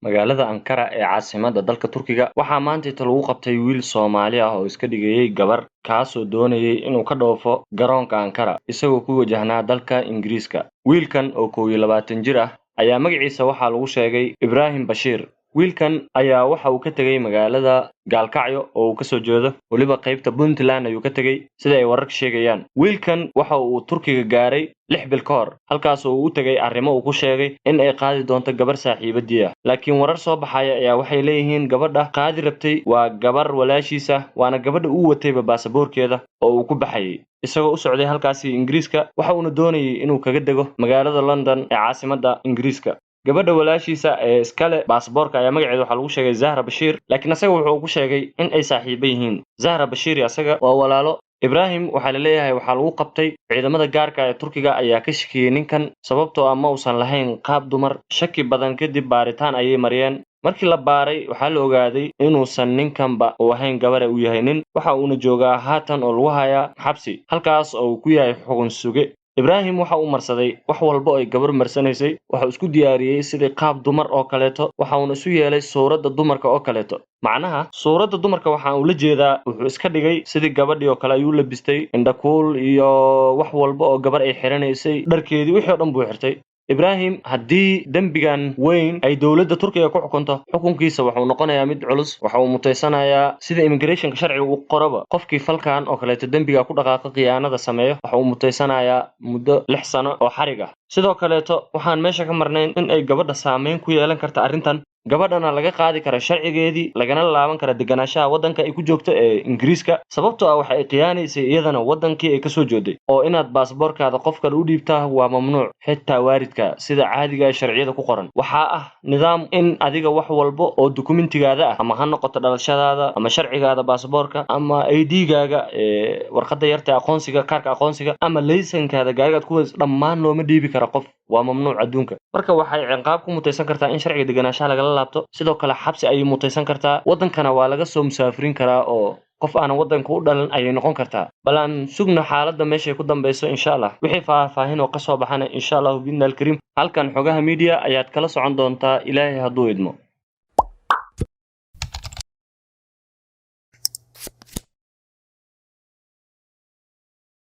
Magaalada Ankara ee caasimadda dalka Turkiga waxaa maanta lagu qabtay wiil Soomaali ah oo iska dhigayay gabar kaasoo doonayay inuu ka dhoofo garoonka Ankara isagoo ku wajahnaa dalka Ingiriiska. Wiilkan oo 21 jir ah ayaa magaciisa waxaa lagu sheegay Ibrahim Bashir. Wiilkan ayaa waxa uu ka tegay magaalada Gaalkacyo oo uu ka soo jeedo waliba qaybta Puntland ayuu ka tegay sida ay wararka sheegayaan. Wiilkan waxa uu Turkiga gaaray 6 bil ka hor halkaas oo uu u tagay arrimo uu ku sheegay in ay qaadi doonto gabar saaxiibadii ah. Laakiin warar soo baxaya ayaa waxay leeyihiin gabadha qaadi rabtay waa gabar walaashiisa waana gabadha uu watayba baasaboorkeeda oo uu ku baxayay isagoo u socday halkaasi Ingiriiska waxa uuna doonayay inuu kaga dego magaalada London ee caasimadda Ingiriiska. gabadha walaashiisa ee iskale baasaboorka ayaa magaceeda waxaa lagu sheegay Zahra Bashir laakiin asaga wuxuu ku sheegay in ay saaxiibo yihiin. Zahra Bashir asaga waa walaalo. Ibrahim waxaa la leeyahay waxaa lagu qabtay ciidamada gaarka ee Turkiga ayaa ka shakiyay ninkan sababtoo ah ma uusan lahayn qaab dumar. Shaki badan kadib baaritaan ayay mariyeen. Markii la baaray waxaa la ogaaday inuusan ninkanba u ahayn gabar uu yahay nin waxa uuna joogaa haatan oo lagu hayaa xabsi halkaas oo uu ku yahay xugun suge. Ibrahim waxa uu marsaday wax walba oo ay gabar marsanaysay waxa isku diyaariyay sidii qaab dumar oo kaleeto waxa uu isu yeelay suuradda dumarka oo kaleeto. Macnaha suuradda dumarka waxa uu la jeedaa wuxuu iska dhigay sidii gabadhii oo kale ayuu labistay indhakuul iyo wax walba oo gabar ay xiranaysay dharkeedii wixii oo dhan buu xirtay. Ibrahim haddii dembigan weyn ay dowladda Turkiga ku xukunto xukunkiisa wuxuu noqonayaa mid culus waxa uu muteysanayaa sida immigrationka sharciga uu qoraba qofkii falkan oo kaleeto dembiga ku dhaqaaqa khiyaanada sameeyo waxa uu muteysanayaa muddo 6 sano oo xarig ah. Sidoo kaleeto waxaan meesha ka marnayn in ay gabadha saameyn ku yeelan karto arrintan gabadhana laga qaadi karo sharcigeedii lagana laaban karo deganaanshaha waddanka ay ku joogto ee Ingiriiska sababtoo ah waxa ay khiyaanaysay iyadana waddankii ay ka soo jeeday oo inaad baasaboorkaada qof kale u dhiibtaa waa mamnuuc xitaa waalidka sida caadiga ah sharciyada ku qoran. Waxaa ah nidaam in adiga wax walba oo dokumentigaada ah ama ha noqoto dhalashadaada ama sharcigaada baasaboorka ama ID-gaaga warqadda yarta aqoonsiga kaarka aqoonsiga ama laysankaada gaariga aad ku wadays dhammaan looma dhiibi karo qof waa mamnuuc adduunka. Marka waxay ciqaab ku muteysan kartaa in sharciga deganaanshaha laga laabto sidoo kale xabsi ay muteysan kartaa waddankana waa laga soo musaafirin karaa oo qof aan waddanka u dhalan ayay noqon kartaa. Balan sugna xaaladda meesha ku dambayso insha Allah wixii faahfaahin oo ka soo baxana insha Allah bidnal karim halkan xogaha media ayaad kala socon doontaa Ilaahay hadduu idmo.